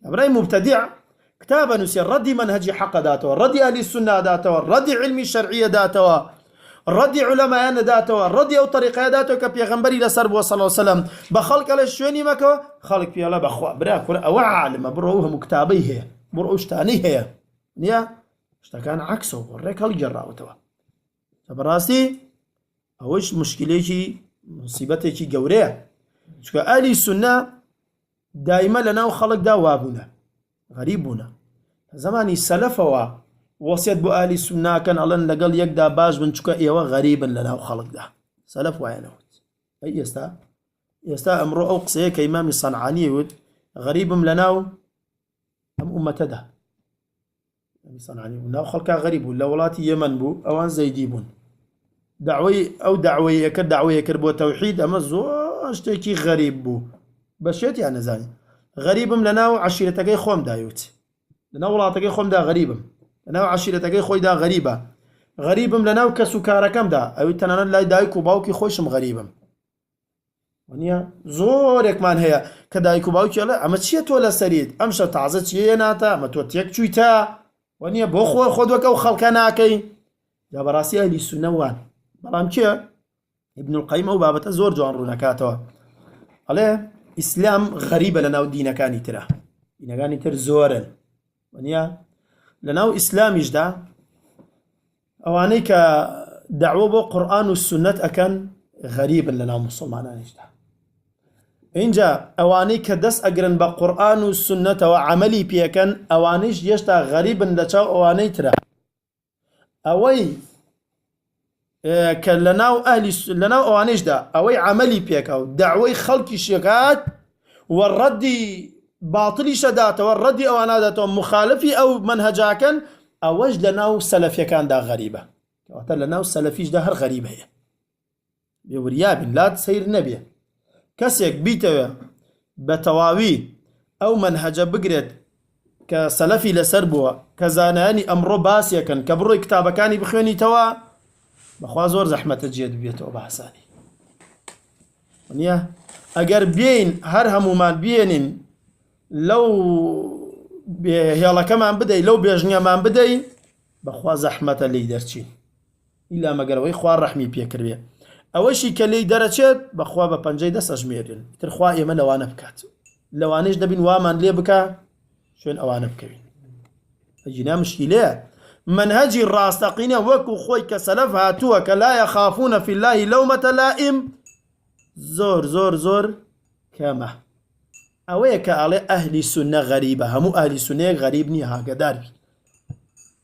أبراي مبتدع كتابا نسي الردي منهجي حق داتوا الردي أهل السنة داتوا الردي علمي الشرعية داتوا الردي علماء داتوا الردي أو طريقة داتوا كبيغمبري لسرب صلى الله عليه وسلم بخلق على الشويني مكو خلق في الله بخوا براك ولا أوعالم بروها مكتابيه برؤوش تانيه نيا اشتكان عكسه وريك هالجراء وتوا براسي أوش مشكلة مصيبتي جورية شو أهل السنة دائما لنا وخلق دا وابنا غريبنا زماني السلف وصيت بو أهل السنة كان الله لقال يقدا باج من شكا إيوا غريبا لنا وخلق دا سلف وعينوت أي يستا أمرو أو قصيه كإمام الصنعاني غريب لنا أم أمة دا الصنعاني ونا خلقا غريب ولا ولاتي يمن بو أوان زيديبون دعوي يكر توحيد أما زو اشتكي غريب بو بشيت يعني زاني غريبم لنا وعشيرتك خوم دايوت لنا ولاتك خوم دا غريبم لنا وعشيرتك خوي دا غريبم لنا وكسكاركم دا او تنانا لا دايكو باوكي خوشم غريبم ونيا زورك مان هي كدايكو باوكي لا اما تشيت ولا سريد امشى تعزت يناتا ما توتيك تشويتا ونيا بو خدوك او خلقناكي يا براسي اهل السنه وان بلام ابن القيم او بابته زور جوان رونكاتوا عليه إسلام غريبة لنا ودينا كاني ترى دينا كاني تر زورا ونيا لنا إسلام يجدا أوانيك دعوة بالقرآن والسنة أكن غريبا لنا مسلمان يجدا إنجا أوانيك دس أجرن بالقرآن والسنة وعملي بيكن أوانيش يجدا غريبا لتا أواني ترى أوي كلنا أهل لنا أوانيش دا أوي عملي بيكاو دعوي خلق الشيكات والرد باطلي شدات والرد أوانادات مخالفي أو منهجاكن أوج لنا سلفي كان دا غريبة لنا السلفيش دا هر غريبة هي بورياب لا تسير نبي كسيك بيتوا بتواوي أو منهج بقرد كسلفي لسربوا كزاناني أمرو باسيا كان كبرو كتابة كاني بخيوني توا بخوا زور زحمة تجيد بيته بحساني ونيا أجر بين هرهم ومان بينين لو هيلا كمان بدأي لو بيجنيا ما بدأي بخوا زحمة اللي درتشين إلا ما قالوا إخوان رحمي بيكر بيه أول شيء كلي درتشت بخوا ببنجي دس أجميرين ترخوا إيمان لو أنا بكات لو أناش دبين وامان ليه بكا شون أوانا بكوين أجينا مشكلة منهجي الراستقين وكو خوي كسلف هاتوا كلا يخافون في الله لومة لائم زور كما أويك على أهل السنة غريبة همو أهل السنة غريب نيها قدار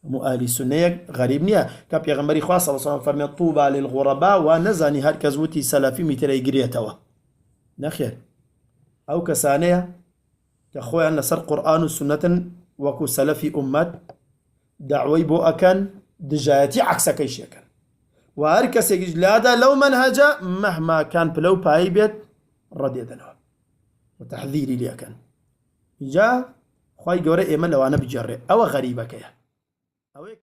همو أهل السنة غريب نيها كاب يغمري خاصة صلى الله عليه وسلم فرمي طوبى للغرباء ونزاني هركزوتي سلفي متري قريتوا نخير أو كسانية كخوي أن سر قرآن والسنة وكو سلفي أمت دعوي بو أكن دجايتي عكسك ايش يكن وهركس لادا لو منهجا مهما كان بلو بايبت رضي دنوا وتحذيري لي أكن جاء خوي قوري إيمان لو أنا بجري أو غريبة كيا